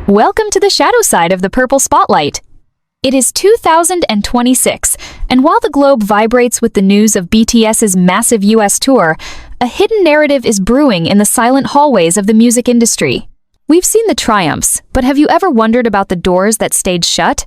Welcome to the shadow side of the purple spotlight. It is 2026, and while the globe vibrates with the news of BTS's massive US tour, a hidden narrative is brewing in the silent hallways of the music industry. We've seen the triumphs, but have you ever wondered about the doors that stayed shut?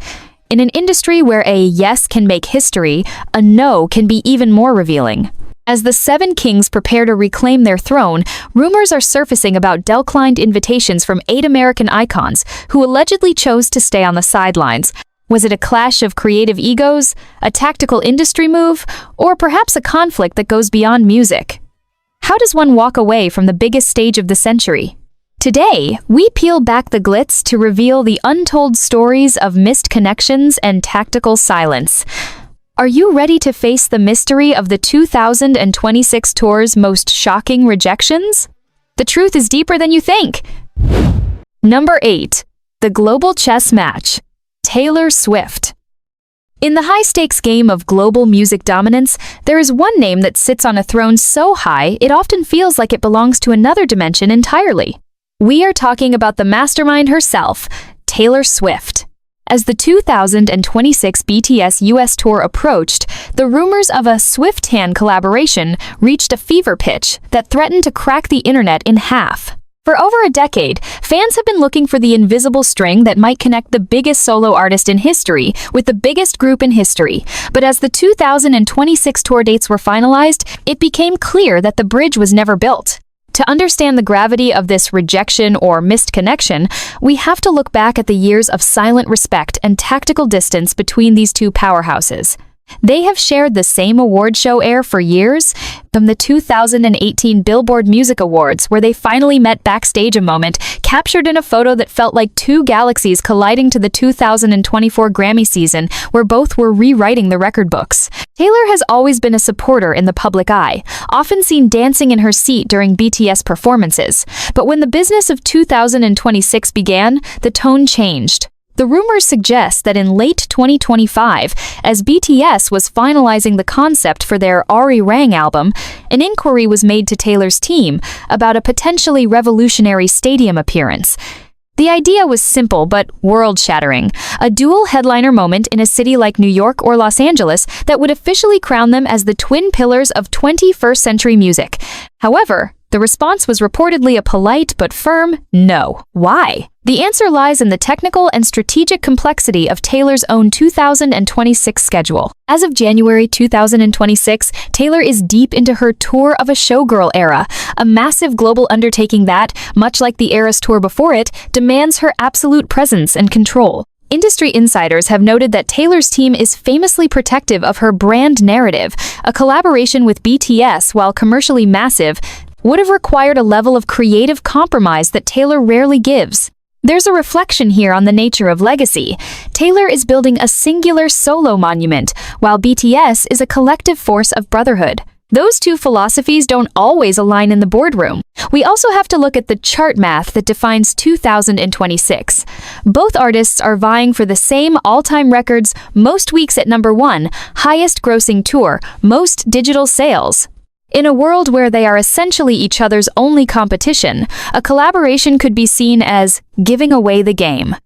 In an industry where a yes can make history, a no can be even more revealing. As the Seven Kings prepare to reclaim their throne, rumors are surfacing about declined invitations from 8 American icons who allegedly chose to stay on the sidelines. Was it a clash of creative egos, a tactical industry move, or perhaps a conflict that goes beyond music? How does one walk away from the biggest stage of the century? Today, we peel back the glitz to reveal the untold stories of missed connections and tactical silence. Are you ready to face the mystery of the 2026 tour's most shocking rejections? The truth is deeper than you think. Number 8. The Global Chess Match. Taylor Swift. In the high-stakes game of global music dominance, there is one name that sits on a throne so high it often feels like it belongs to another dimension entirely. We are talking about the mastermind herself, Taylor Swift. As the 2026 BTS US tour approached, the rumors of a Swift-Tan collaboration reached a fever pitch that threatened to crack the internet in half. For over a decade, fans have been looking for the invisible string that might connect the biggest solo artist in history with the biggest group in history. But as the 2026 tour dates were finalized, it became clear that the bridge was never built. To understand the gravity of this rejection or missed connection, we have to look back at the years of silent respect and tactical distance between these two powerhouses. They have shared the same award show air for years, from the 2018 Billboard Music Awards, where they finally met backstage, a moment captured in a photo that felt like two galaxies colliding, to the 2024 Grammy season, where both were rewriting the record books. Taylor has always been a supporter in the public eye, often seen dancing in her seat during BTS performances. But when the business of 2026 began, the tone changed. The rumors suggest that in late 2025, as BTS was finalizing the concept for their Ari Rang album, an inquiry was made to Taylor's team about a potentially revolutionary stadium appearance. The idea was simple but world-shattering, a dual headliner moment in a city like New York or Los Angeles that would officially crown them as the twin pillars of 21st century music. However, the response was reportedly a polite but firm no. Why? The answer lies in the technical and strategic complexity of Taylor's own 2026 schedule. As of January 2026, Taylor is deep into her Tour of a Showgirl era, a massive global undertaking that, much like the Eras tour before it, demands her absolute presence and control. Industry insiders have noted that Taylor's team is famously protective of her brand narrative. A collaboration with BTS, while commercially massive, would have required a level of creative compromise that Taylor rarely gives. There's a reflection here on the nature of legacy. Taylor is building a singular solo monument, while BTS is a collective force of brotherhood. Those two philosophies don't always align in the boardroom. We also have to look at the chart math that defines 2026. Both artists are vying for the same all-time records: most weeks at number 1, highest grossing tour, most digital sales. In a world where they are essentially each other's only competition, a collaboration could be seen as giving away the game.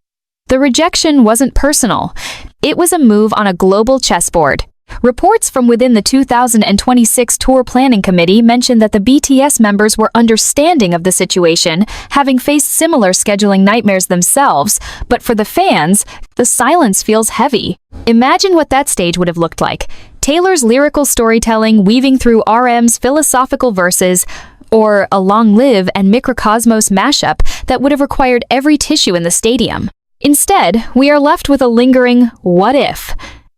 The rejection wasn't personal. It was a move on a global chessboard. Reports from within the 2026 Tour Planning Committee mention that the BTS members were understanding of the situation, having faced similar scheduling nightmares themselves, but for the fans, the silence feels heavy. Imagine what that stage would have looked like. Taylor's lyrical storytelling weaving through RM's philosophical verses, or a Long Live and Microcosmos mashup that would have required every tissue in the stadium. Instead, we are left with a lingering what if.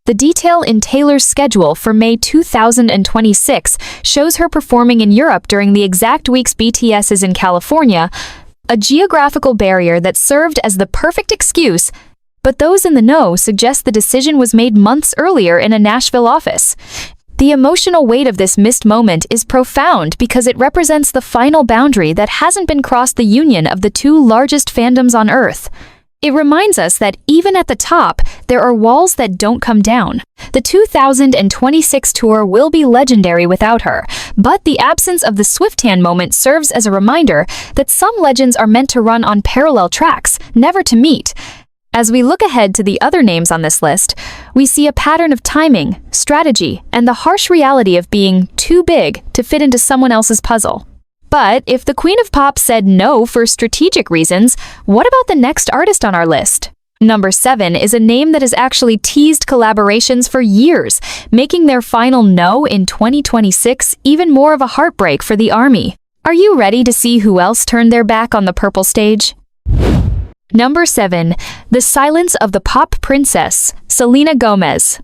The detail in Taylor's schedule for May 2026 shows her performing in Europe during the exact weeks BTS is in California, a geographical barrier that served as the perfect excuse. But those in the know suggest the decision was made months earlier in a Nashville office. The emotional weight of this missed moment is profound because it represents the final boundary that hasn't been crossed: the union of the two largest fandoms on Earth. It reminds us that even at the top, there are walls that don't come down. The 2026 tour will be legendary without her, but the absence of the Swiftan moment serves as a reminder that some legends are meant to run on parallel tracks, never to meet. As we look ahead to the other names on this list, we see a pattern of timing, strategy, and the harsh reality of being too big to fit into someone else's puzzle. But if the Queen of Pop said no for strategic reasons, what about the next artist on our list? Number 7 is a name that has actually teased collaborations for years, making their final no in 2026 even more of a heartbreak for the ARMY. Are you ready to see who else turned their back on the purple stage? Number 7. The silence of the pop princess, Selena Gomez.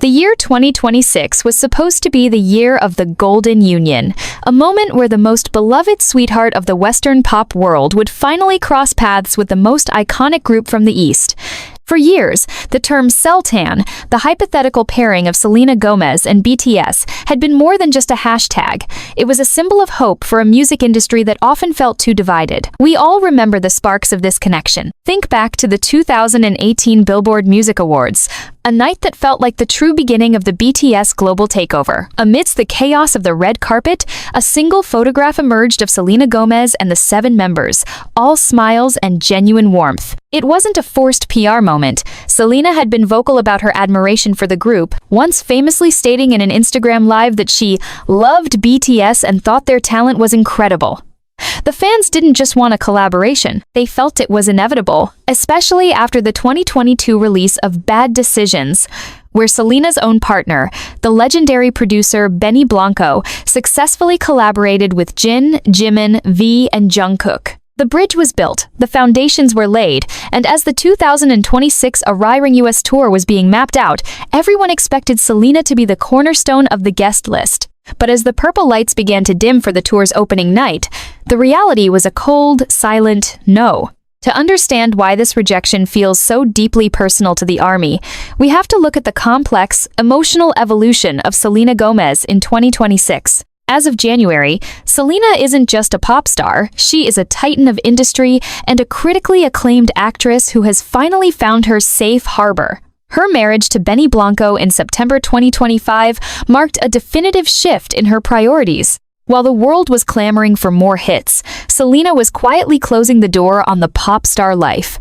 The year 2026 was supposed to be the year of the Golden Union, a moment where the most beloved sweetheart of the Western pop world would finally cross paths with the most iconic group from the East. For years, the term Seltan, the hypothetical pairing of Selena Gomez and BTS, had been more than just a hashtag. It was a symbol of hope for a music industry that often felt too divided. We all remember the sparks of this connection. Think back to the 2018 Billboard Music Awards, a night that felt like the true beginning of the BTS global takeover. Amidst the chaos of the red carpet, a single photograph emerged of Selena Gomez and the 7 members, all smiles and genuine warmth. It wasn't a forced PR moment. Selena had been vocal about her admiration for the group, once famously stating in an Instagram live that she loved BTS and thought their talent was incredible. The fans didn't just want a collaboration, they felt it was inevitable, especially after the 2022 release of Bad Decisions, where Selena's own partner, the legendary producer Benny Blanco, successfully collaborated with Jin, Jimin, V, and Jungkook. The bridge was built, the foundations were laid, and as the 2026 Arriving US tour was being mapped out, everyone expected Selena to be the cornerstone of the guest list. But as the purple lights began to dim for the tour's opening night, the reality was a cold, silent no. To understand why this rejection feels so deeply personal to the ARMY, we have to look at the complex, emotional evolution of Selena Gomez in 2026. As of January, Selena isn't just a pop star, she is a titan of industry and a critically acclaimed actress who has finally found her safe harbor. Her marriage to Benny Blanco in September 2025 marked a definitive shift in her priorities. While the world was clamoring for more hits, Selena was quietly closing the door on the pop star life.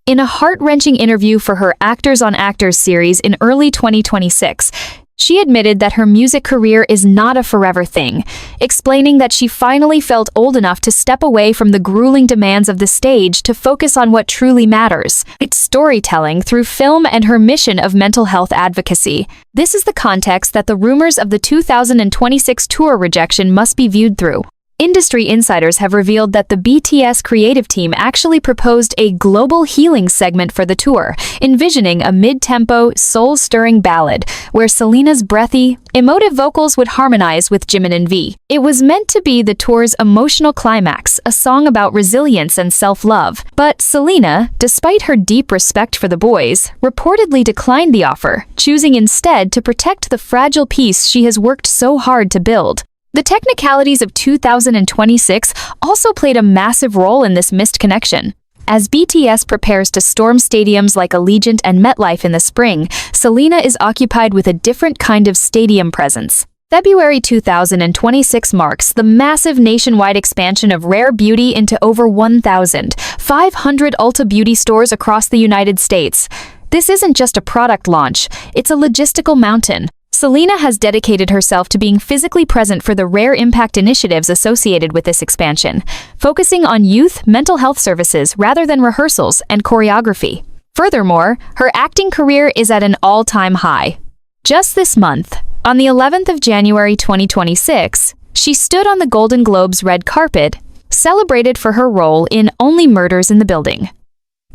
In a heart-wrenching interview for her Actors on Actors series in early 2026, she admitted that her music career is not a forever thing, explaining that she finally felt old enough to step away from the grueling demands of the stage to focus on what truly matters. It's storytelling through film and her mission of mental health advocacy. This is the context that the rumors of the 2026 tour rejection must be viewed through. Industry insiders have revealed that the BTS creative team actually proposed a global healing segment for the tour, envisioning a mid-tempo, soul-stirring ballad where Selena's breathy, emotive vocals would harmonize with Jimin and V. It was meant to be the tour's emotional climax, a song about resilience and self-love. But Selena, despite her deep respect for the boys, reportedly declined the offer, choosing instead to protect the fragile peace she has worked so hard to build. The technicalities of 2026 also played a massive role in this missed connection. As BTS prepares to storm stadiums like Allegiant and MetLife in the spring, Selena is occupied with a different kind of stadium presence. February 2026 marks the massive nationwide expansion of Rare Beauty into over 1,500 Ulta Beauty stores across the United States. This isn't just a product launch, it's a logistical mountain. Selena has dedicated herself to being physically present for the rare impact initiatives associated with this expansion, focusing on youth mental health services rather than rehearsals and choreography. Furthermore, her acting career is at an all-time high. Just this month, on the 11th of January 2026, she stood on the Golden Globe's red carpet, celebrated for her role in Only Murders in the Building.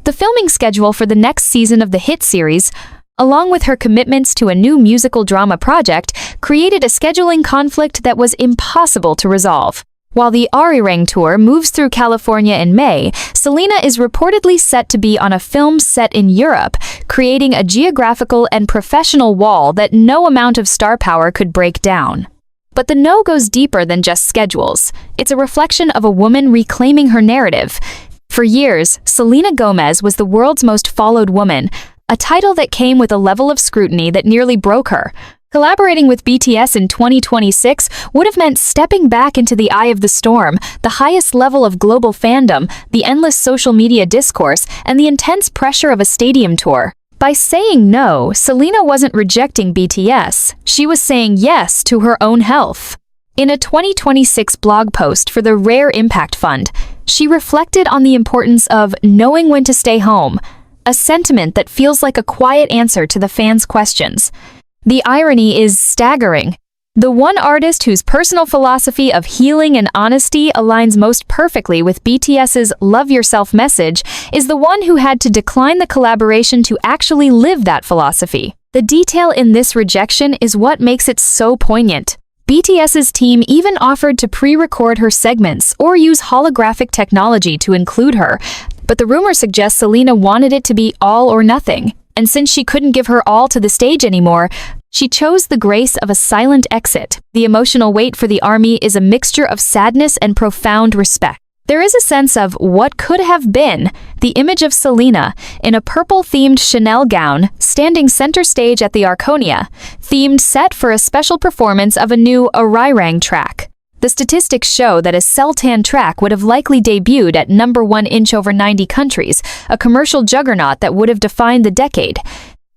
The filming schedule for the next season of the hit series, along with her commitments to a new musical drama project, created a scheduling conflict that was impossible to resolve. While the Arriving tour moves through California in May, Selena is reportedly set to be on a film set in Europe, creating a geographical and professional wall that no amount of star power could break down. But the no goes deeper than just schedules. It's a reflection of a woman reclaiming her narrative. For years, Selena Gomez was the world's most followed woman, a title that came with a level of scrutiny that nearly broke her. Collaborating with BTS in 2026 would have meant stepping back into the eye of the storm, the highest level of global fandom, the endless social media discourse, and the intense pressure of a stadium tour. By saying no, Selena wasn't rejecting BTS, she was saying yes to her own health. In a 2026 blog post for the Rare Impact Fund, she reflected on the importance of knowing when to stay home, a sentiment that feels like a quiet answer to the fans' questions. The irony is staggering. The one artist whose personal philosophy of healing and honesty aligns most perfectly with BTS's Love Yourself message is the one who had to decline the collaboration to actually live that philosophy. The detail in this rejection is what makes it so poignant. BTS's team even offered to pre-record her segments or use holographic technology to include her, but the rumor suggests Selena wanted it to be all or nothing. And since she couldn't give her all to the stage anymore, she chose the grace of a silent exit. The emotional weight for the ARMY is a mixture of sadness and profound respect. There is a sense of what could have been, the image of Selena in a purple-themed Chanel gown standing center stage at the Arconia, themed set for a special performance of a new Arirang track. The statistics show that a Seltan track would have likely debuted at #1 inch over 90 countries, a commercial juggernaut that would have defined the decade.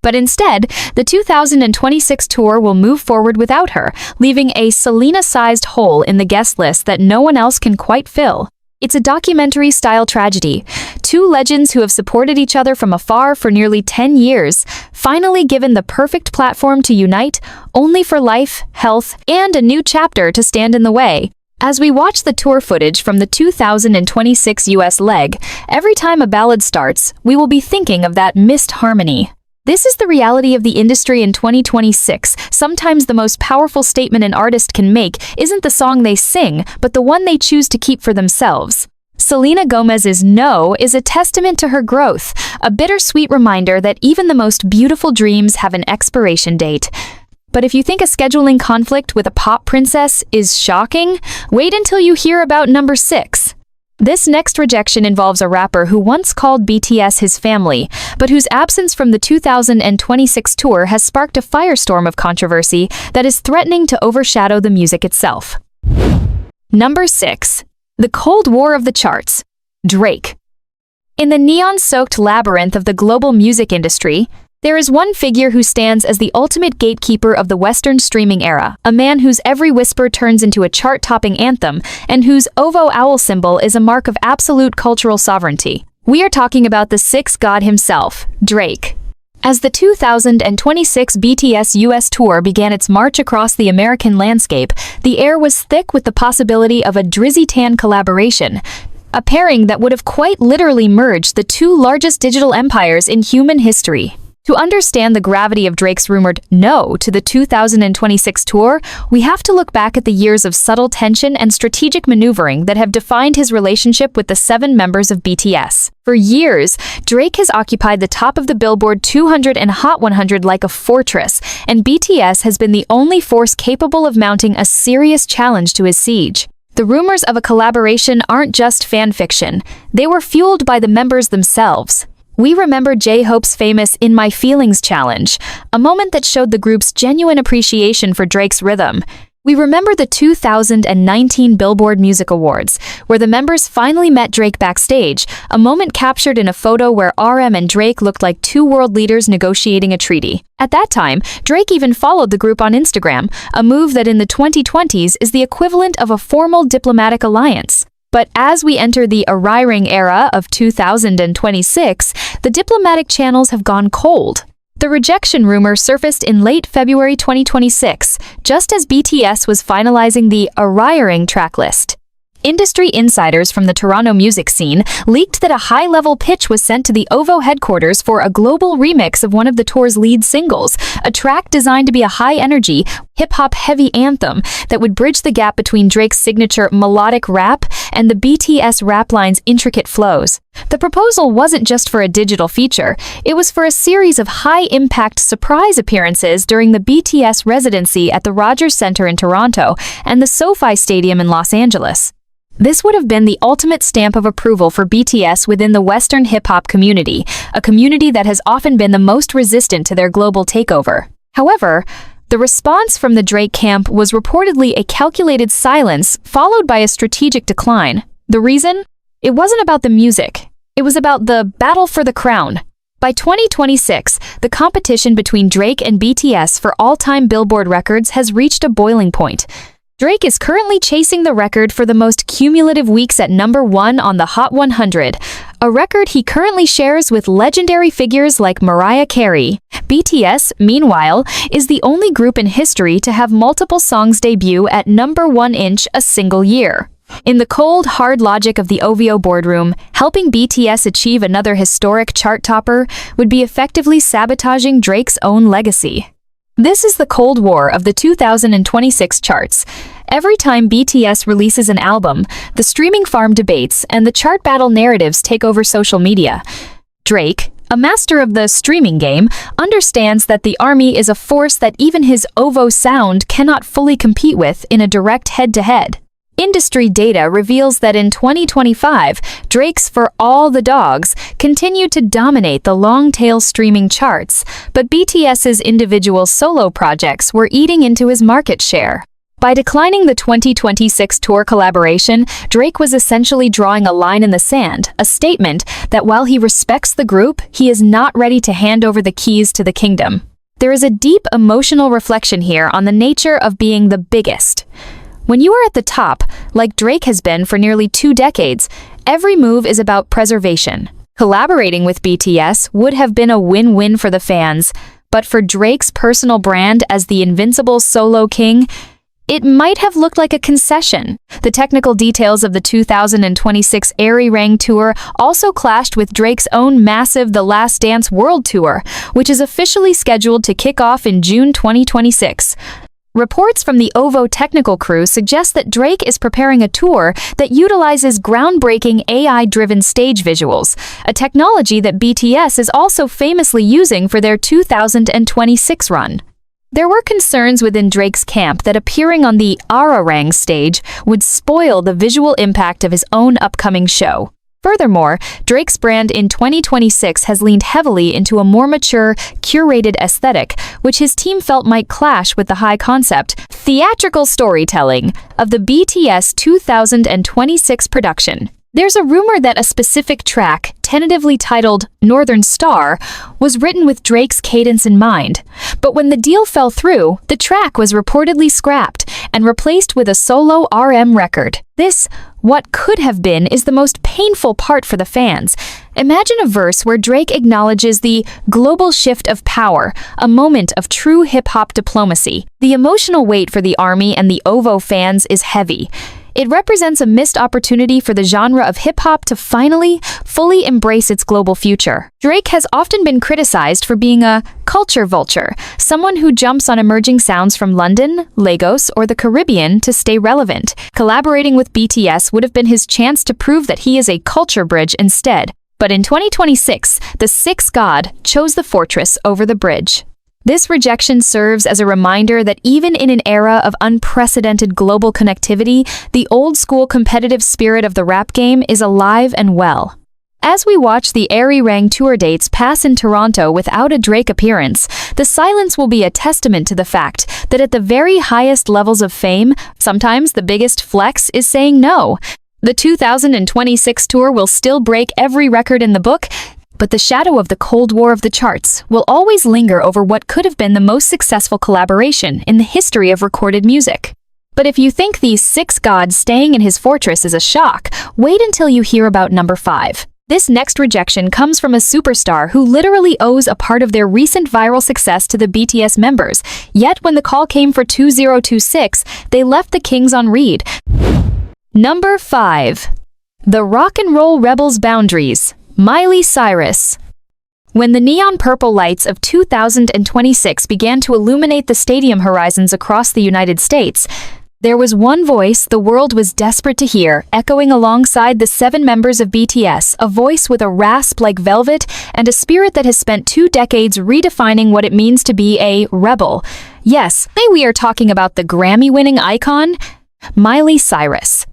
But instead, the 2026 tour will move forward without her, leaving a Selena-sized hole in the guest list that no one else can quite fill. It's a documentary-style tragedy. Two legends who have supported each other from afar for nearly 10 years, finally given the perfect platform to unite, only for life, health, and a new chapter to stand in the way. As we watch the tour footage from the 2026 US leg, every time a ballad starts, we will be thinking of that missed harmony. This is the reality of the industry in 2026. Sometimes the most powerful statement an artist can make isn't the song they sing, but the one they choose to keep for themselves. Selena Gomez's No is a testament to her growth, a bittersweet reminder that even the most beautiful dreams have an expiration date. But if you think a scheduling conflict with a pop princess is shocking, wait until you hear about number 6. This next rejection involves a rapper who once called BTS his family, but whose absence from the 2026 tour has sparked a firestorm of controversy that is threatening to overshadow the music itself. Number 6. The Cold War of the charts. Drake. In the neon-soaked labyrinth of the global music industry, there is one figure who stands as the ultimate gatekeeper of the Western streaming era, a man whose every whisper turns into a chart-topping anthem, and whose OVO owl symbol is a mark of absolute cultural sovereignty. We are talking about the Sixth God himself, Drake. As the 2026 BTS US tour began its march across the American landscape, the air was thick with the possibility of a Drizzy Tan collaboration, a pairing that would have quite literally merged the two largest digital empires in human history. To understand the gravity of Drake's rumored no to the 2026 tour, we have to look back at the years of subtle tension and strategic maneuvering that have defined his relationship with the 7 members of BTS. For years, Drake has occupied the top of the Billboard 200 and Hot 100 like a fortress, and BTS has been the only force capable of mounting a serious challenge to his siege. The rumors of a collaboration aren't just fan fiction, they were fueled by the members themselves. We remember J-Hope's famous In My Feelings challenge, a moment that showed the group's genuine appreciation for Drake's rhythm. We remember the 2019 Billboard Music Awards, where the members finally met Drake backstage, a moment captured in a photo where RM and Drake looked like two world leaders negotiating a treaty. At that time, Drake even followed the group on Instagram, a move that in the 2020s is the equivalent of a formal diplomatic alliance. But as we enter the Arirang era of 2026, the diplomatic channels have gone cold. The rejection rumor surfaced in late February 2026, just as BTS was finalizing the Arirang tracklist. Industry insiders from the Toronto music scene leaked that a high-level pitch was sent to the OVO headquarters for a global remix of one of the tour's lead singles, a track designed to be a high-energy, hip-hop-heavy anthem that would bridge the gap between Drake's signature melodic rap and the BTS rap line's intricate flows. The proposal wasn't just for a digital feature, it was for a series of high-impact surprise appearances during the BTS residency at the Rogers Centre in Toronto and the SoFi Stadium in Los Angeles. This would have been the ultimate stamp of approval for BTS within the Western hip-hop community, a community that has often been the most resistant to their global takeover. However, the response from the Drake camp was reportedly a calculated silence followed by a strategic decline. The reason? It wasn't about the music. It was about the battle for the crown. By 2026, the competition between Drake and BTS for all-time Billboard records has reached a boiling point. Drake is currently chasing the record for the most cumulative weeks at #1 on the Hot 100, a record he currently shares with legendary figures like Mariah Carey. BTS, meanwhile, is the only group in history to have multiple songs debut at #1 in a single year. In the cold, hard logic of the OVO boardroom, helping BTS achieve another historic chart topper would be effectively sabotaging Drake's own legacy. This is the Cold War of the 2026 charts. Every time BTS releases an album, the streaming farm debates and the chart battle narratives take over social media. Drake, a master of the streaming game, understands that the ARMY is a force that even his OVO sound cannot fully compete with in a direct head-to-head. Industry data reveals that in 2025, Drake's For All the Dogs continued to dominate the long-tail streaming charts, but BTS's individual solo projects were eating into his market share. By declining the 2026 tour collaboration, Drake was essentially drawing a line in the sand, a statement that while he respects the group, he is not ready to hand over the keys to the kingdom. There is a deep emotional reflection here on the nature of being the biggest. When you are at the top, like Drake has been for nearly 2 decades, every move is about preservation. Collaborating with BTS would have been a win-win for the fans, but for Drake's personal brand as the invincible solo king, it might have looked like a concession. The technical details of the 2026 Arirang tour also clashed with Drake's own massive The Last Dance World Tour, which is officially scheduled to kick off in June 2026. Reports from the OVO technical crew suggest that Drake is preparing a tour that utilizes groundbreaking AI-driven stage visuals, a technology that BTS is also famously using for their 2026 run. There were concerns within Drake's camp that appearing on the Arirang stage would spoil the visual impact of his own upcoming show. Furthermore, Drake's brand in 2026 has leaned heavily into a more mature, curated aesthetic, which his team felt might clash with the high-concept, theatrical storytelling of the BTS 2026 production. There's a rumor that a specific track, tentatively titled Northern Star, was written with Drake's cadence in mind. But when the deal fell through, the track was reportedly scrapped and replaced with a solo RM record. This, what could have been, is the most painful part for the fans. Imagine a verse where Drake acknowledges the global shift of power, a moment of true hip-hop diplomacy. The emotional weight for the ARMY and the OVO fans is heavy. It represents a missed opportunity for the genre of hip-hop to finally, fully embrace its global future. Drake has often been criticized for being a culture vulture, someone who jumps on emerging sounds from London, Lagos, or the Caribbean to stay relevant. Collaborating with BTS would have been his chance to prove that he is a culture bridge instead. But in 2026, the sixth god chose the fortress over the bridge. This rejection serves as a reminder that even in an era of unprecedented global connectivity, the old-school competitive spirit of the rap game is alive and well. As we watch the Arirang tour dates pass in Toronto without a Drake appearance, the silence will be a testament to the fact that at the very highest levels of fame, sometimes the biggest flex is saying no. The 2026 tour will still break every record in the book, but the shadow of the Cold War of the charts will always linger over what could have been the most successful collaboration in the history of recorded music. But if you think these six gods staying in his fortress is a shock, wait until you hear about number 5. This next rejection comes from a superstar who literally owes a part of their recent viral success to the BTS members, yet when the call came for 2026, they left the Kings on read. Number 5. The Rock and Roll Rebels' Boundaries. Miley Cyrus. When the neon purple lights of 2026 began to illuminate the stadium horizons across the United States, there was one voice the world was desperate to hear, echoing alongside the 7 members of BTS, a voice with a rasp like velvet and a spirit that has spent 2 decades redefining what it means to be a rebel. Yes, we are talking about the Grammy-winning icon, Miley Cyrus.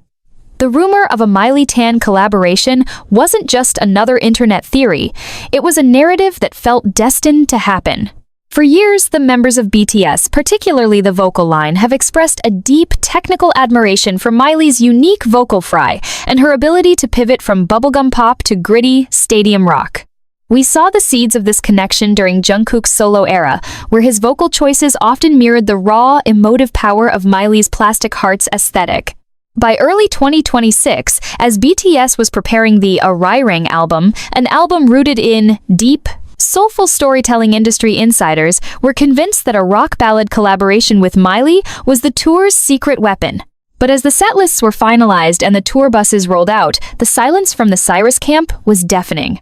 The rumor of a Miley Tan collaboration wasn't just another internet theory, it was a narrative that felt destined to happen. For years, the members of BTS, particularly the vocal line, have expressed a deep technical admiration for Miley's unique vocal fry and her ability to pivot from bubblegum pop to gritty, stadium rock. We saw the seeds of this connection during Jungkook's solo era, where his vocal choices often mirrored the raw, emotive power of Miley's Plastic Hearts aesthetic. By early 2026, as BTS was preparing the Arirang album, an album rooted in deep, soulful storytelling, industry insiders were convinced that a rock ballad collaboration with Miley was the tour's secret weapon. But as the setlists were finalized and the tour buses rolled out, the silence from the Cyrus camp was deafening.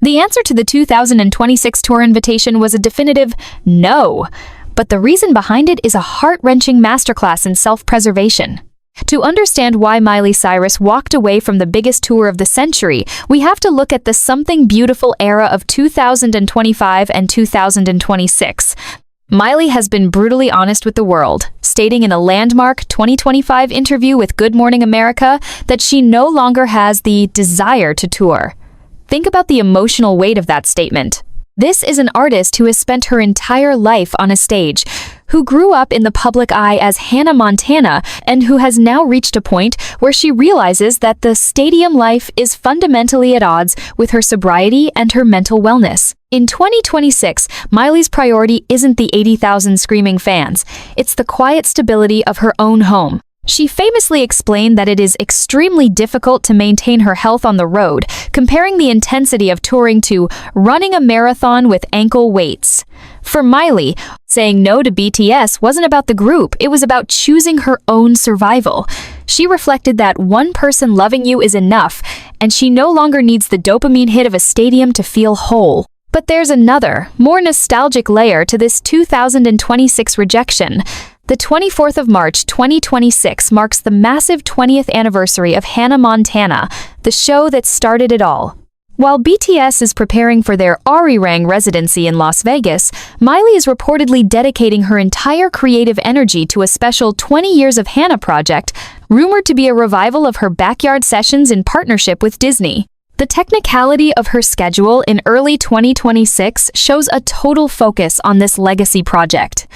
The answer to the 2026 tour invitation was a definitive no, but the reason behind it is a heart-wrenching masterclass in self-preservation. To understand why Miley Cyrus walked away from the biggest tour of the century, we have to look at the Something Beautiful era of 2025 and 2026. Miley has been brutally honest with the world, stating in a landmark 2025 interview with Good Morning America that she no longer has the desire to tour. Think about the emotional weight of that statement. This is an artist who has spent her entire life on a stage, who grew up in the public eye as Hannah Montana, and who has now reached a point where she realizes that the stadium life is fundamentally at odds with her sobriety and her mental wellness. In 2026, Miley's priority isn't the 80,000 screaming fans, it's the quiet stability of her own home. She famously explained that it is extremely difficult to maintain her health on the road, comparing the intensity of touring to running a marathon with ankle weights. For Miley, saying no to BTS wasn't about the group, it was about choosing her own survival. She reflected that one person loving you is enough, and she no longer needs the dopamine hit of a stadium to feel whole. But there's another, more nostalgic layer to this 2026 rejection. The 24th of March 2026 marks the massive 20th anniversary of Hannah Montana, the show that started it all. While BTS is preparing for their Arirang residency in Las Vegas, Miley is reportedly dedicating her entire creative energy to a special 20 Years of Hannah project, rumored to be a revival of her backyard sessions in partnership with Disney. The technicality of her schedule in early 2026 shows a total focus on this legacy project.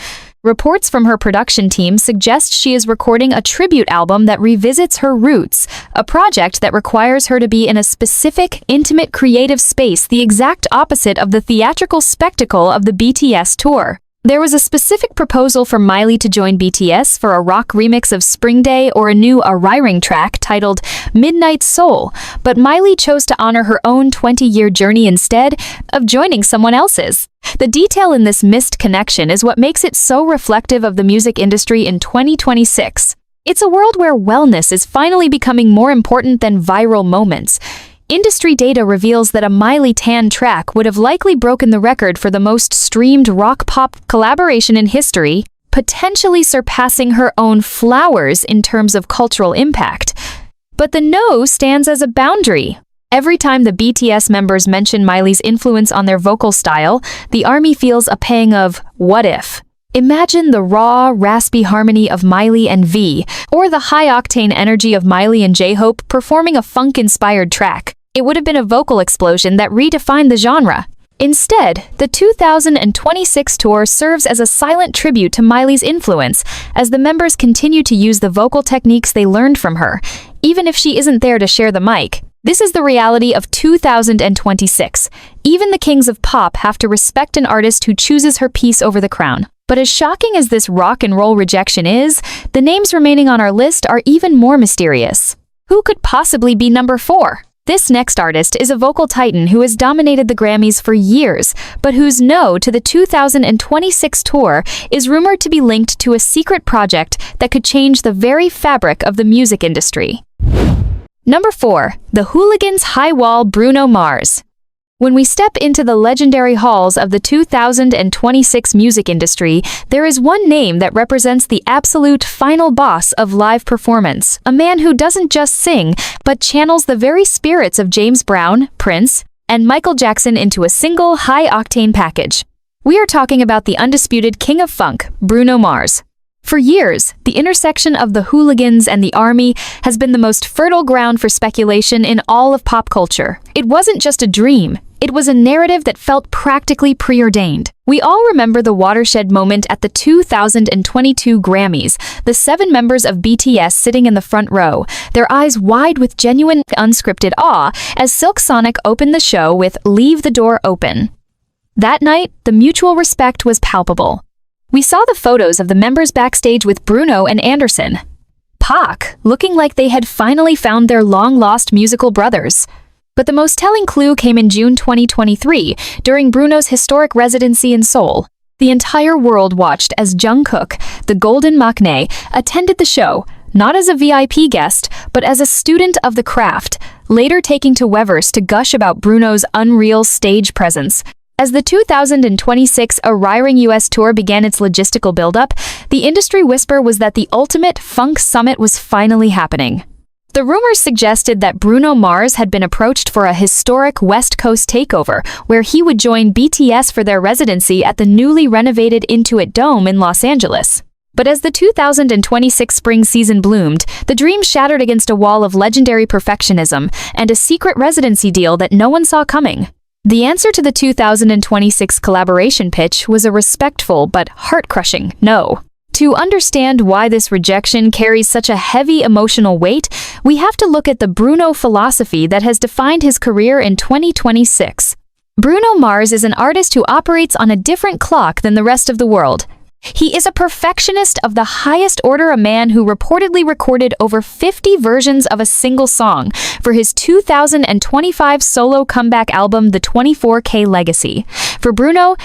Reports from her production team suggest she is recording a tribute album that revisits her roots, a project that requires her to be in a specific, intimate creative space, the exact opposite of the theatrical spectacle of the BTS tour. There was a specific proposal for Miley to join BTS for a rock remix of Spring Day or a new Arirang track titled Midnight Soul, but Miley chose to honor her own 20-year journey instead of joining someone else's. The detail in this missed connection is what makes it so reflective of the music industry in 2026. It's a world where wellness is finally becoming more important than viral moments. Industry data reveals that a Miley Tan track would have likely broken the record for the most streamed rock-pop collaboration in history, potentially surpassing her own Flowers in terms of cultural impact. But the no stands as a boundary. Every time the BTS members mention Miley's influence on their vocal style, the ARMY feels a pang of what if. Imagine the raw, raspy harmony of Miley and V, or the high-octane energy of Miley and J-Hope performing a funk-inspired track. It would have been a vocal explosion that redefined the genre. Instead, the 2026 tour serves as a silent tribute to Miley's influence, as the members continue to use the vocal techniques they learned from her, even if she isn't there to share the mic. This is the reality of 2026. Even the kings of pop have to respect an artist who chooses her piece over the crown. But as shocking as this rock and roll rejection is, the names remaining on our list are even more mysterious. Who could possibly be number 4? This next artist is a vocal titan who has dominated the Grammys for years, but whose no to the 2026 tour is rumored to be linked to a secret project that could change the very fabric of the music industry. Number 4. The Hooligans High Wall Bruno Mars. When we step into the legendary halls of the 2026 music industry, there is one name that represents the absolute final boss of live performance, a man who doesn't just sing, but channels the very spirits of James Brown, Prince, and Michael Jackson into a single high-octane package. We are talking about the undisputed king of funk, Bruno Mars. For years, the intersection of the hooligans and the army has been the most fertile ground for speculation in all of pop culture. It wasn't just a dream. It was a narrative that felt practically preordained. We all remember the watershed moment at the 2022 Grammys, the 7 members of BTS sitting in the front row, their eyes wide with genuine, unscripted awe as Silk Sonic opened the show with "Leave the Door Open." That night, the mutual respect was palpable. We saw the photos of the members backstage with Bruno and Anderson, Pak, looking like they had finally found their long-lost musical brothers. But the most telling clue came in June 2023, during Bruno's historic residency in Seoul. The entire world watched as Jungkook, the Golden Maknae, attended the show, not as a VIP guest, but as a student of the craft, later taking to Weverse to gush about Bruno's unreal stage presence. As the 2026 Arriving US tour began its logistical buildup, the industry whisper was that the ultimate funk summit was finally happening. The rumors suggested that Bruno Mars had been approached for a historic West Coast takeover, where he would join BTS for their residency at the newly renovated Intuit Dome in Los Angeles. But as the 2026 spring season bloomed, the dream shattered against a wall of legendary perfectionism and a secret residency deal that no one saw coming. The answer to the 2026 collaboration pitch was a respectful but heart-crushing no. To understand why this rejection carries such a heavy emotional weight, we have to look at the Bruno philosophy that has defined his career in 2026. Bruno Mars is an artist who operates on a different clock than the rest of the world. He is a perfectionist of the highest order, a man who reportedly recorded over 50 versions of a single song for his 2025 solo comeback album, The 24K Legacy. For Bruno,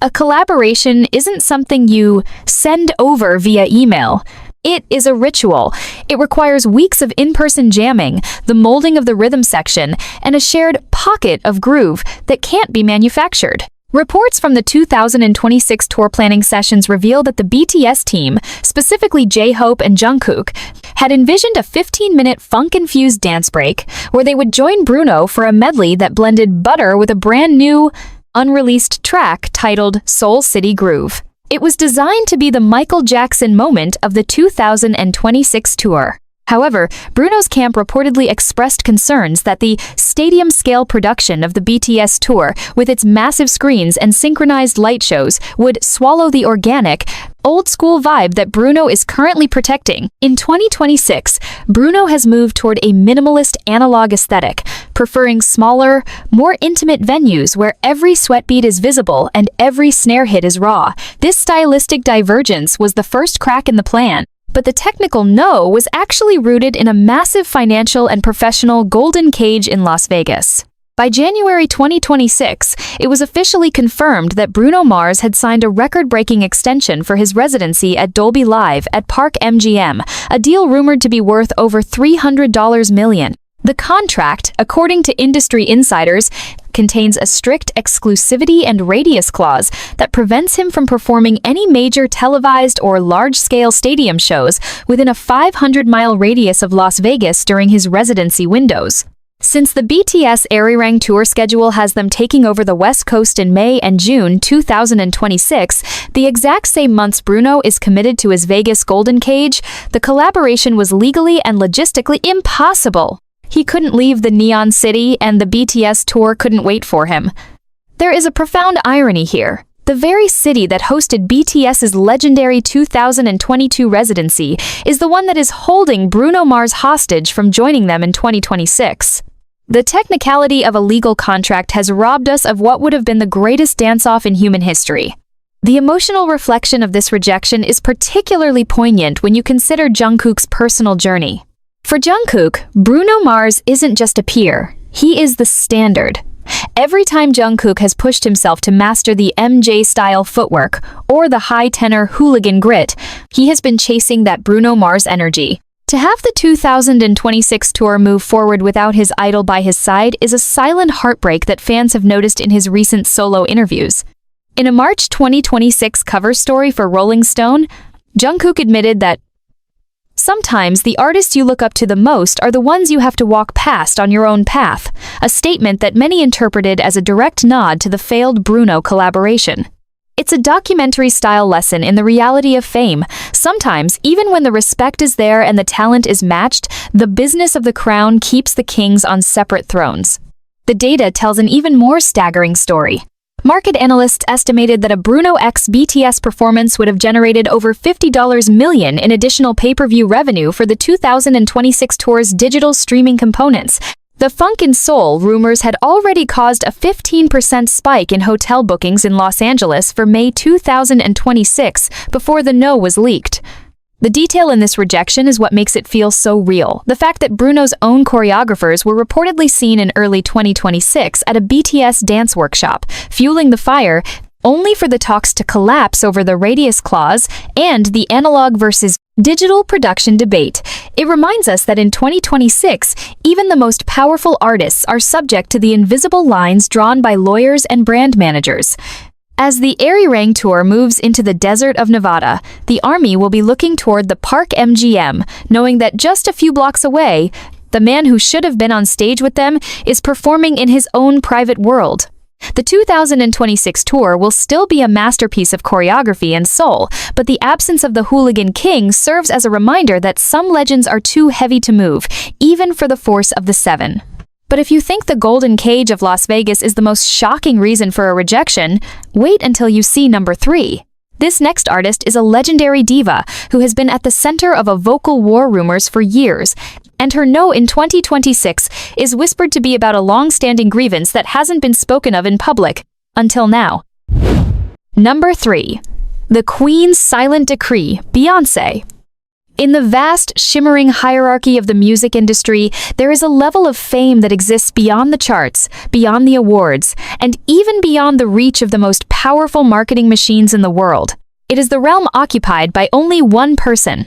a collaboration isn't something you send over via email. It is a ritual. It requires weeks of in-person jamming, the molding of the rhythm section, and a shared pocket of groove that can't be manufactured. Reports from the 2026 tour planning sessions reveal that the BTS team, specifically J-Hope and Jungkook, had envisioned a 15-minute funk-infused dance break where they would join Bruno for a medley that blended butter with a brand new, unreleased track titled Soul City Groove. It was designed to be the Michael Jackson moment of the 2026 tour. However, Bruno's camp reportedly expressed concerns that the stadium-scale production of the BTS tour, with its massive screens and synchronized light shows, would swallow the organic, old-school vibe that Bruno is currently protecting. In 2026, Bruno has moved toward a minimalist analog aesthetic, preferring smaller, more intimate venues where every sweatbeat is visible and every snare hit is raw. This stylistic divergence was the first crack in the plan. But the technical no was actually rooted in a massive financial and professional golden cage in Las Vegas. By January 2026, it was officially confirmed that Bruno Mars had signed a record-breaking extension for his residency at Dolby Live at Park MGM, a deal rumored to be worth over $300 million. The contract, according to industry insiders, contains a strict exclusivity and radius clause that prevents him from performing any major televised or large-scale stadium shows within a 500-mile radius of Las Vegas during his residency windows. Since the BTS Arirang tour schedule has them taking over the West Coast in May and June 2026, the exact same months Bruno is committed to his Vegas Golden Cage, the collaboration was legally and logistically impossible. He couldn't leave the Neon City, and the BTS tour couldn't wait for him. There is a profound irony here. The very city that hosted BTS's legendary 2022 residency is the one that is holding Bruno Mars hostage from joining them in 2026. The technicality of a legal contract has robbed us of what would have been the greatest dance-off in human history. The emotional reflection of this rejection is particularly poignant when you consider Jungkook's personal journey. For Jungkook, Bruno Mars isn't just a peer, he is the standard. Every time Jungkook has pushed himself to master the MJ-style footwork or the high-tenor hooligan grit, he has been chasing that Bruno Mars energy. To have the 2026 tour move forward without his idol by his side is a silent heartbreak that fans have noticed in his recent solo interviews. In a March 2026 cover story for Rolling Stone, Jungkook admitted that sometimes the artists you look up to the most are the ones you have to walk past on your own path, a statement that many interpreted as a direct nod to the failed Bruno collaboration. It's a documentary-style lesson in the reality of fame. Sometimes, even when the respect is there and the talent is matched, the business of the crown keeps the kings on separate thrones. The data tells an even more staggering story. Market analysts estimated that a Bruno x BTS performance would have generated over $50 million in additional pay-per-view revenue for the 2026 tour's digital streaming components. The Funk in Seoul rumors had already caused a 15% spike in hotel bookings in Los Angeles for May 2026 before the no was leaked. The detail in this rejection is what makes it feel so real. The fact that Bruno's own choreographers were reportedly seen in early 2026 at a BTS dance workshop, fueling the fire, only for the talks to collapse over the radius clause and the analog versus digital production debate. It reminds us that in 2026, even the most powerful artists are subject to the invisible lines drawn by lawyers and brand managers. As the Arirang tour moves into the desert of Nevada, the ARMY will be looking toward the Park MGM, knowing that just a few blocks away, the man who should have been on stage with them is performing in his own private world. The 2026 tour will still be a masterpiece of choreography and soul, but the absence of the Hooligan King serves as a reminder that some legends are too heavy to move, even for the force of the Seven. But if you think the Golden Cage of Las Vegas is the most shocking reason for a rejection, wait until you see number 3. This next artist is a legendary diva who has been at the center of a vocal war rumors for years, and her no in 2026 is whispered to be about a long-standing grievance that hasn't been spoken of in public until now. Number 3. The Queen's Silent Decree, Beyoncé. In the vast, shimmering hierarchy of the music industry, there is a level of fame that exists beyond the charts, beyond the awards, and even beyond the reach of the most powerful marketing machines in the world. It is the realm occupied by only one person,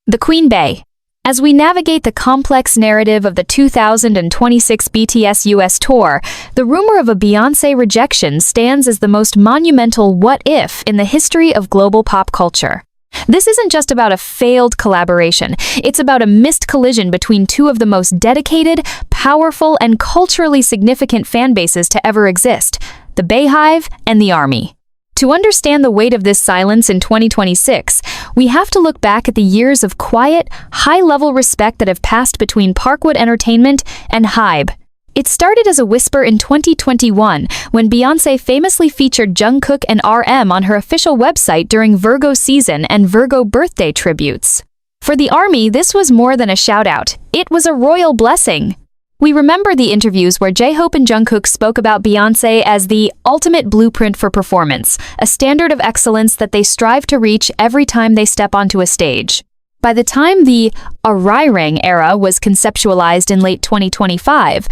the Queen Bey. As we navigate the complex narrative of the 2026 BTS US tour, the rumor of a Beyoncé rejection stands as the most monumental what-if in the history of global pop culture. This isn't just about a failed collaboration, it's about a missed collision between two of the most dedicated, powerful, and culturally significant fan bases to ever exist, the Beyhive and the ARMY. To understand the weight of this silence in 2026, we have to look back at the years of quiet, high-level respect that have passed between Parkwood Entertainment and HYBE. It started as a whisper in 2021 when Beyoncé famously featured Jungkook and RM on her official website during Virgo season and Virgo birthday tributes. For the ARMY, this was more than a shout-out. It was a royal blessing. We remember the interviews where J-Hope and Jungkook spoke about Beyoncé as the ultimate blueprint for performance, a standard of excellence that they strive to reach every time they step onto a stage. By the time the Arirang era was conceptualized in late 2025,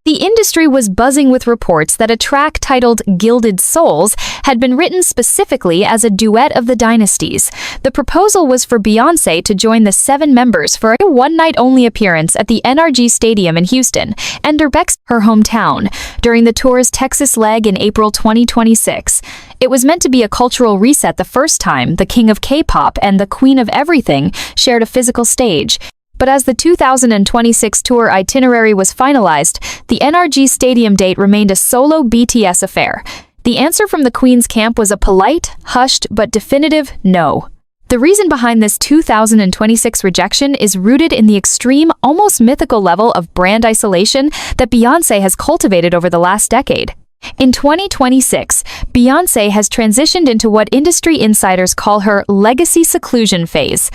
the industry was buzzing with reports that a track titled Gilded Souls had been written specifically as a duet of the dynasties. The proposal was for Beyoncé to join the 7 members for a one-night-only appearance at the NRG Stadium in Houston, Enderbeck's her hometown, during the tour's Texas leg in April 2026. It was meant to be a cultural reset the first time the king of K-pop and the queen of everything shared a physical stage. But as the 2026 tour itinerary was finalized, the NRG Stadium date remained a solo BTS affair. The answer from the Queen's camp was a polite, hushed, but definitive no. The reason behind this 2026 rejection is rooted in the extreme, almost mythical level of brand isolation that Beyoncé has cultivated over the last decade. In 2026, Beyoncé has transitioned into what industry insiders call her legacy seclusion phase.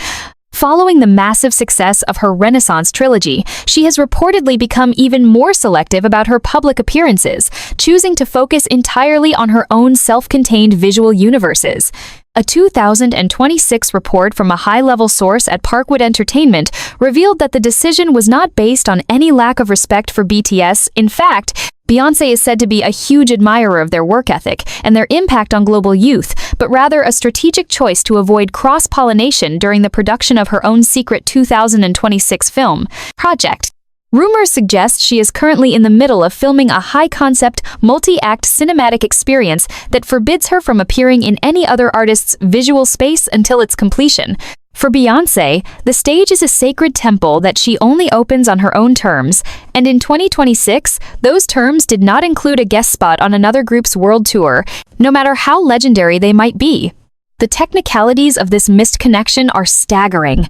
Following the massive success of her Renaissance trilogy, she has reportedly become even more selective about her public appearances, choosing to focus entirely on her own self-contained visual universes. A 2026 report from a high-level source at Parkwood Entertainment revealed that the decision was not based on any lack of respect for BTS. In fact, Beyoncé is said to be a huge admirer of their work ethic and their impact on global youth, but rather a strategic choice to avoid cross-pollination during the production of her own secret 2026 film project. Rumors suggest she is currently in the middle of filming a high-concept, multi-act cinematic experience that forbids her from appearing in any other artist's visual space until its completion. For Beyoncé, the stage is a sacred temple that she only opens on her own terms, and in 2026, those terms did not include a guest spot on another group's world tour, no matter how legendary they might be. The technicalities of this missed connection are staggering.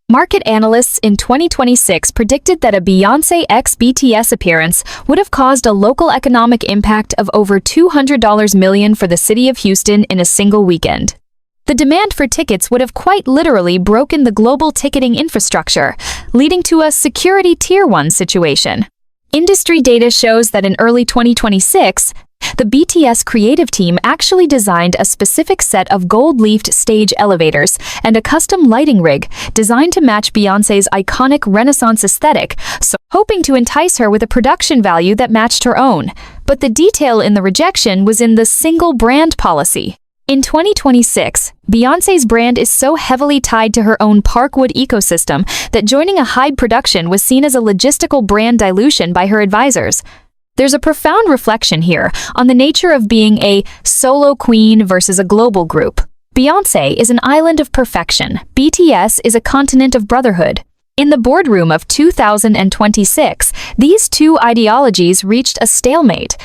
Market analysts in 2026 predicted that a Beyoncé x BTS appearance would have caused a local economic impact of over $200 million for the city of Houston in a single weekend. The demand for tickets would have quite literally broken the global ticketing infrastructure, leading to a security Tier 1 situation. Industry data shows that in early 2026, the BTS creative team actually designed a specific set of gold-leafed stage elevators and a custom lighting rig designed to match Beyoncé's iconic Renaissance aesthetic, so hoping to entice her with a production value that matched her own. But the detail in the rejection was in the single brand policy. In 2026, Beyoncé's brand is so heavily tied to her own Parkwood ecosystem that joining a Hybe production was seen as a logistical brand dilution by her advisors. There's a profound reflection here on the nature of being a solo queen versus a global group. Beyoncé is an island of perfection. BTS is a continent of brotherhood. In the boardroom of 2026, these two ideologies reached a stalemate.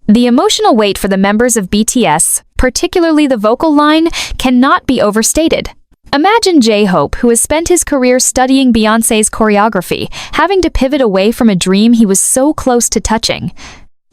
The emotional weight for the members of BTS, particularly the vocal line, cannot be overstated. Imagine J-Hope, who has spent his career studying Beyoncé's choreography, having to pivot away from a dream he was so close to touching.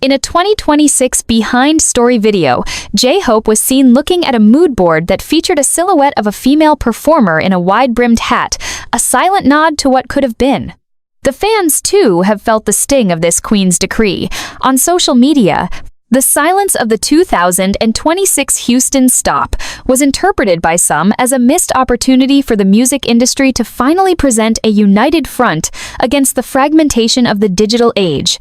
In a 2026 Behind Story video, J-Hope was seen looking at a mood board that featured a silhouette of a female performer in a wide-brimmed hat, a silent nod to what could have been. The fans, too, have felt the sting of this Queen's decree. On social media, the silence of the 2026 Houston stop was interpreted by some as a missed opportunity for the music industry to finally present a united front against the fragmentation of the digital age.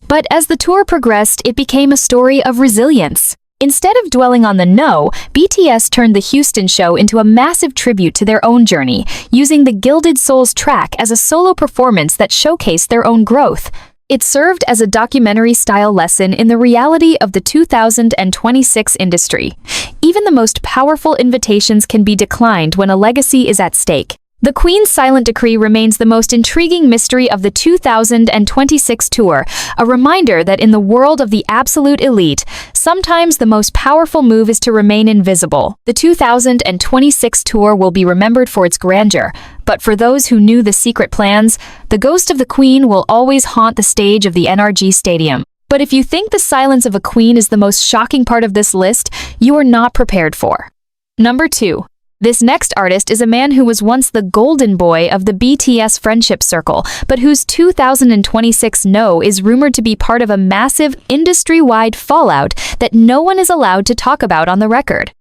But as the tour progressed, it became a story of resilience. Instead of dwelling on the no, BTS turned the Houston show into a massive tribute to their own journey, using the Gilded Souls track as a solo performance that showcased their own growth. It served as a documentary-style lesson in the reality of the 2026 industry. Even the most powerful invitations can be declined when a legacy is at stake. The Queen's silent decree remains the most intriguing mystery of the 2026 tour, a reminder that in the world of the absolute elite, sometimes the most powerful move is to remain invisible. The 2026 tour will be remembered for its grandeur, but for those who knew the secret plans, the ghost of the Queen will always haunt the stage of the NRG Stadium. But if you think the silence of a queen is the most shocking part of this list, you are not prepared for. Number 2. This next artist is a man who was once the golden boy of the BTS friendship circle, but whose 2026 no is rumored to be part of a massive industry-wide fallout that no one is allowed to talk about on the record.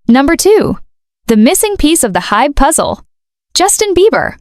Number 2. The missing piece of the Hybe puzzle. Justin Bieber.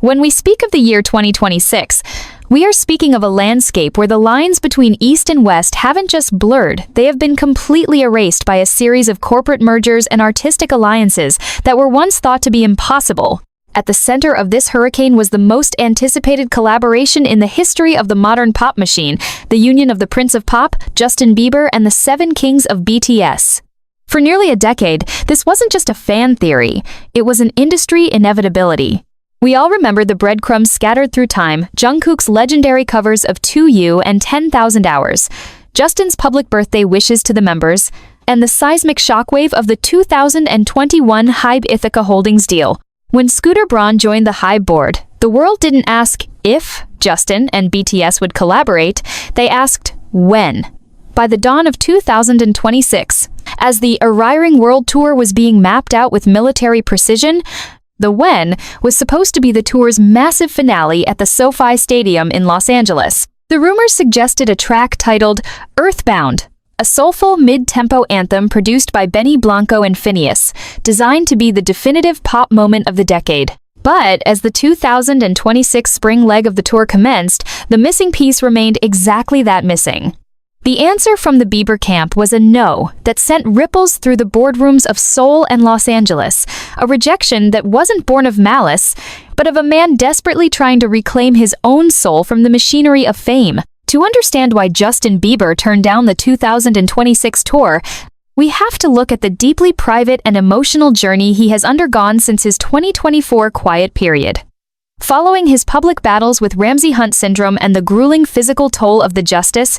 When we speak of the year 2026, we are speaking of a landscape where the lines between East and West haven't just blurred, they have been completely erased by a series of corporate mergers and artistic alliances that were once thought to be impossible. At the center of this hurricane was the most anticipated collaboration in the history of the modern pop machine, the union of the Prince of Pop, Justin Bieber, and the Seven Kings of BTS. For nearly a decade, this wasn't just a fan theory, it was an industry inevitability. We all remember the breadcrumbs scattered through time, Jungkook's legendary covers of 2U and 10,000 Hours, Justin's public birthday wishes to the members, and the seismic shockwave of the 2021 Hybe Ithaca Holdings deal. When Scooter Braun joined the Hybe board, the world didn't ask if Justin and BTS would collaborate, they asked when. By the dawn of 2026, as the Arriring World Tour was being mapped out with military precision, the when was supposed to be the tour's massive finale at the SoFi Stadium in Los Angeles. The rumors suggested a track titled Earthbound, a soulful mid-tempo anthem produced by Benny Blanco and Phineas, designed to be the definitive pop moment of the decade. But as the 2026 spring leg of the tour commenced, the missing piece remained exactly that missing. The answer from the Bieber camp was a no that sent ripples through the boardrooms of Seoul and Los Angeles, a rejection that wasn't born of malice, but of a man desperately trying to reclaim his own soul from the machinery of fame. To understand why Justin Bieber turned down the 2026 tour, we have to look at the deeply private and emotional journey he has undergone since his 2024 quiet period. Following his public battles with Ramsay Hunt syndrome and the grueling physical toll of the Justice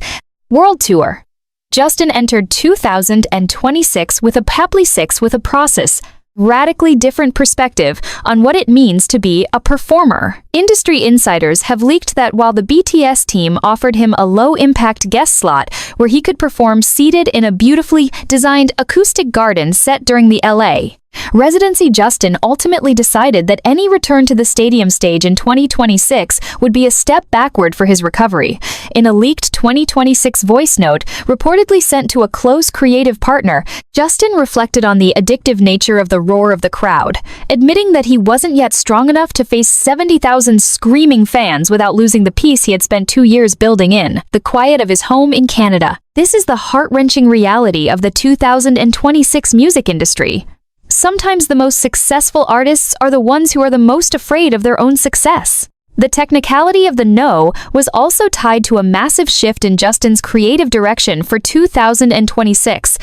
World Tour, Justin entered 2026 with a process, radically different perspective on what it means to be a performer. Industry insiders have leaked that while the BTS team offered him a low-impact guest slot where he could perform seated in a beautifully designed acoustic garden set during the LA residency, Justin ultimately decided that any return to the stadium stage in 2026 would be a step backward for his recovery. In a leaked 2026 voice note reportedly sent to a close creative partner, Justin reflected on the addictive nature of the roar of the crowd, admitting that he wasn't yet strong enough to face 70,000 screaming fans without losing the peace he had spent 2 years building in the quiet of his home in Canada. This is the heart-wrenching reality of the 2026 music industry. Sometimes the most successful artists are the ones who are the most afraid of their own success. The technicality of the no was also tied to a massive shift in Justin's creative direction for 2026.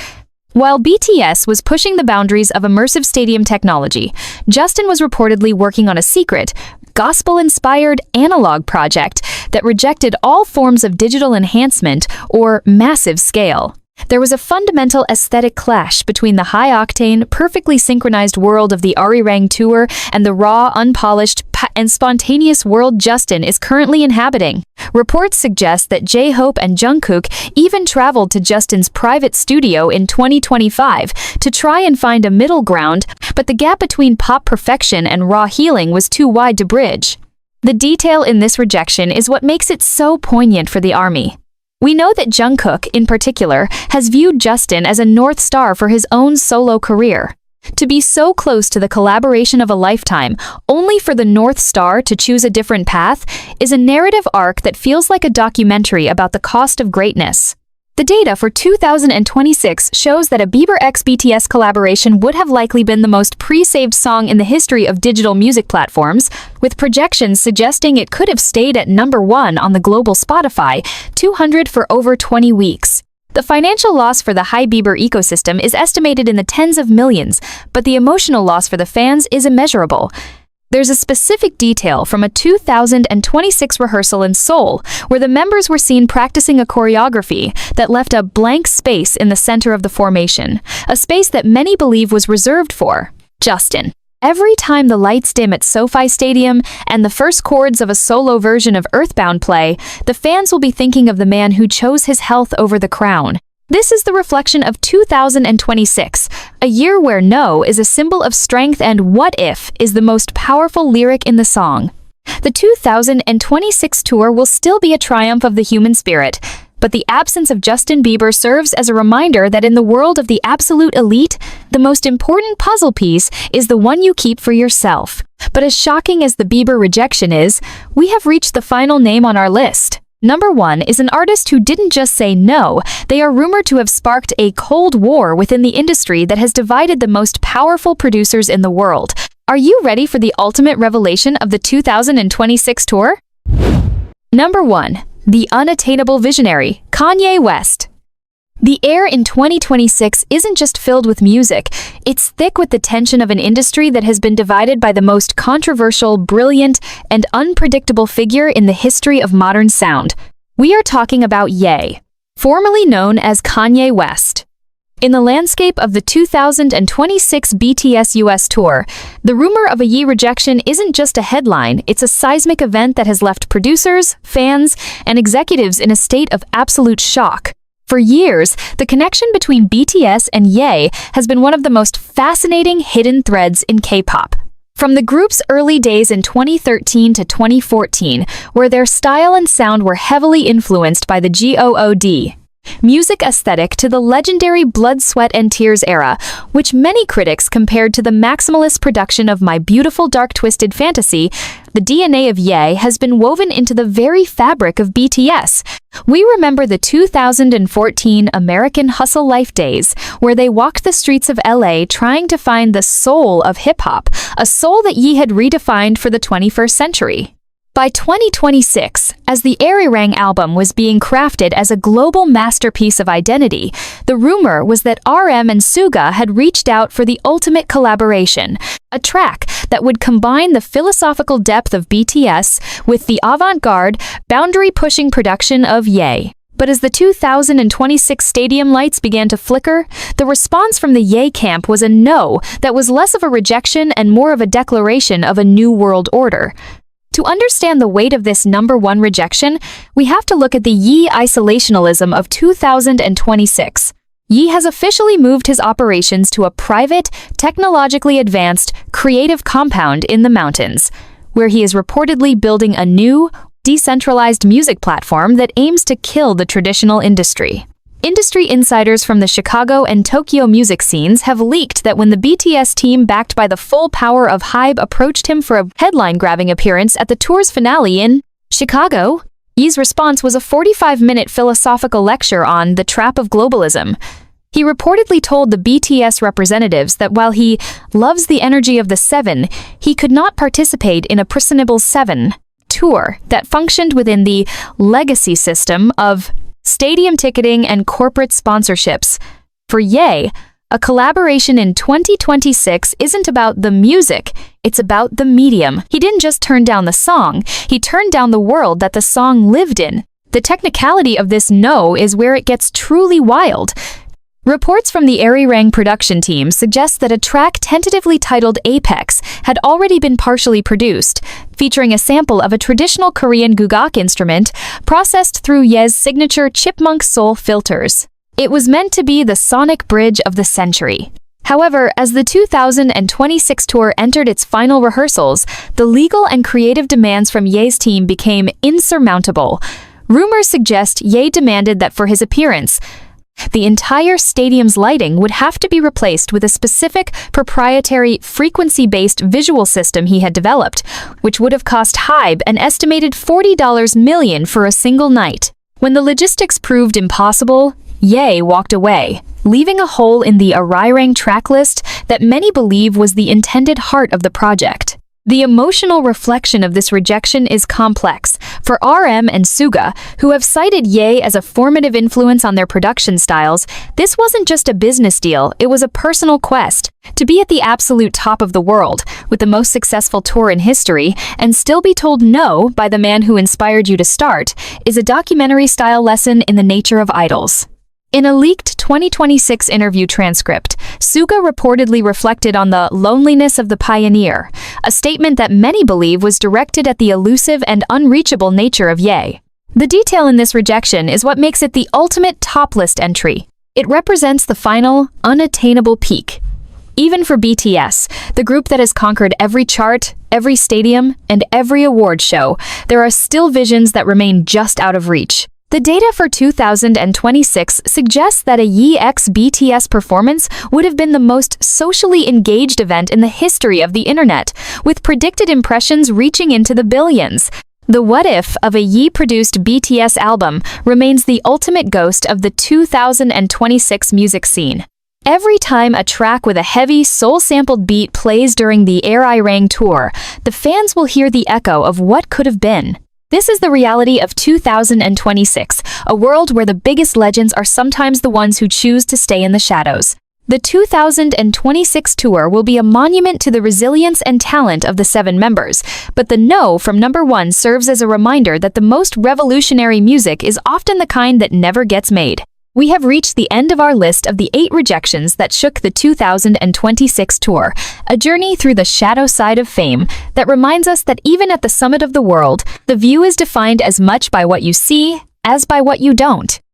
While BTS was pushing the boundaries of immersive stadium technology, Justin was reportedly working on a secret, gospel-inspired analog project that rejected all forms of digital enhancement or massive scale. There was a fundamental aesthetic clash between the high-octane, perfectly synchronized world of the Arirang tour and the raw, unpolished, and spontaneous world Justin is currently inhabiting. Reports suggest that J-Hope and Jungkook even traveled to Justin's private studio in 2025 to try and find a middle ground, but the gap between pop perfection and raw healing was too wide to bridge. The detail in this rejection is what makes it so poignant for the ARMY. We know that Jungkook, in particular, has viewed Justin as a North Star for his own solo career. To be so close to the collaboration of a lifetime, only for the North Star to choose a different path, is a narrative arc that feels like a documentary about the cost of greatness. The data for 2026 shows that a Bieber x BTS collaboration would have likely been the most pre-saved song in the history of digital music platforms, with projections suggesting it could have stayed at #1 on the global Spotify 200 for over 20 weeks. The financial loss for the Hi Bieber ecosystem is estimated in the tens of millions, but the emotional loss for the fans is immeasurable. There's a specific detail from a 2026 rehearsal in Seoul, where the members were seen practicing a choreography that left a blank space in the center of the formation, a space that many believe was reserved for Justin. Every time the lights dim at SoFi Stadium and the first chords of a solo version of Earthbound play, the fans will be thinking of the man who chose his health over the crown. This is the reflection of 2026, a year where no is a symbol of strength and what if is the most powerful lyric in the song. The 2026 tour will still be a triumph of the human spirit, but the absence of Justin Bieber serves as a reminder that in the world of the absolute elite, the most important puzzle piece is the one you keep for yourself. But as shocking as the Bieber rejection is, we have reached the final name on our list. #1 is an artist who didn't just say no, they are rumored to have sparked a cold war within the industry that has divided the most powerful producers in the world. Are you ready for the ultimate revelation of the 2026 tour? #1. The unattainable visionary, Kanye West. The air in 2026 isn't just filled with music, it's thick with the tension of an industry that has been divided by the most controversial, brilliant, and unpredictable figure in the history of modern sound. We are talking about Ye, formerly known as Kanye West. In the landscape of the 2026 BTS US tour, the rumor of a Ye rejection isn't just a headline, it's a seismic event that has left producers, fans, and executives in a state of absolute shock. For years, the connection between BTS and Ye has been one of the most fascinating hidden threads in K-pop. From the group's early days in 2013 to 2014, where their style and sound were heavily influenced by the GOOD music aesthetic, to the legendary Blood, Sweat and Tears era, which many critics compared to the maximalist production of My Beautiful Dark Twisted Fantasy, the DNA of Ye has been woven into the very fabric of BTS. We remember the 2014 American Hustle Life days, where they walked the streets of LA trying to find the soul of hip-hop, a soul that Ye had redefined for the 21st century. By 2026, as the Arirang album was being crafted as a global masterpiece of identity, the rumor was that RM and Suga had reached out for the ultimate collaboration, a track that would combine the philosophical depth of BTS with the avant-garde, boundary-pushing production of Ye. But as the 2026 stadium lights began to flicker, the response from the Ye camp was a no that was less of a rejection and more of a declaration of a new world order. To understand the weight of this number one rejection, we have to look at the Ye isolationalism of 2026. Ye has officially moved his operations to a private, technologically advanced, creative compound in the mountains, where he is reportedly building a new, decentralized music platform that aims to kill the traditional industry. Industry insiders from the Chicago and Tokyo music scenes have leaked that when the BTS team backed by the full power of HYBE approached him for a headline-grabbing appearance at the tour's finale in Chicago, Ye's response was a 45-minute philosophical lecture on the trap of globalism. He reportedly told the BTS representatives that while he loves the energy of the Seven, he could not participate in a personable Seven tour that functioned within the legacy system of stadium ticketing and corporate sponsorships. For Ye, a collaboration in 2026 isn't about the music, it's about the medium. He didn't just turn down the song, he turned down the world that the song lived in. The technicality of this no is where it gets truly wild. Reports from the Arirang production team suggest that a track tentatively titled Apex had already been partially produced, featuring a sample of a traditional Korean gugak instrument processed through Ye's signature chipmunk soul filters. It was meant to be the sonic bridge of the century. However, as the 2026 tour entered its final rehearsals, the legal and creative demands from Ye's team became insurmountable. Rumors suggest Ye demanded that for his appearance, the entire stadium's lighting would have to be replaced with a specific, proprietary, frequency-based visual system he had developed, which would have cost HYBE an estimated $40 million for a single night. When the logistics proved impossible, Ye walked away, leaving a hole in the Arirang tracklist that many believe was the intended heart of the project. The emotional reflection of this rejection is complex. For RM and Suga, who have cited Ye as a formative influence on their production styles, this wasn't just a business deal, it was a personal quest. To be at the absolute top of the world, with the most successful tour in history, and still be told no by the man who inspired you to start, is a documentary-style lesson in the nature of idols. In a leaked 2026 interview transcript, Suga reportedly reflected on the loneliness of the pioneer, a statement that many believe was directed at the elusive and unreachable nature of Ye. The detail in this rejection is what makes it the ultimate top-list entry. It represents the final, unattainable peak. Even for BTS, the group that has conquered every chart, every stadium, and every award show, there are still visions that remain just out of reach. The data for 2026 suggests that a Ye x BTS performance would have been the most socially engaged event in the history of the internet, with predicted impressions reaching into the billions. The what-if of a Ye-produced BTS album remains the ultimate ghost of the 2026 music scene. Every time a track with a heavy, soul-sampled beat plays during the Arirang tour, the fans will hear the echo of what could have been. This is the reality of 2026, a world where the biggest legends are sometimes the ones who choose to stay in the shadows. The 2026 tour will be a monument to the resilience and talent of the 7 members, but the no from number 1 serves as a reminder that the most revolutionary music is often the kind that never gets made. We have reached the end of our list of the 8 rejections that shook the 2026 tour, a journey through the shadow side of fame that reminds us that even at the summit of the world, the view is defined as much by what you see as by what you don't.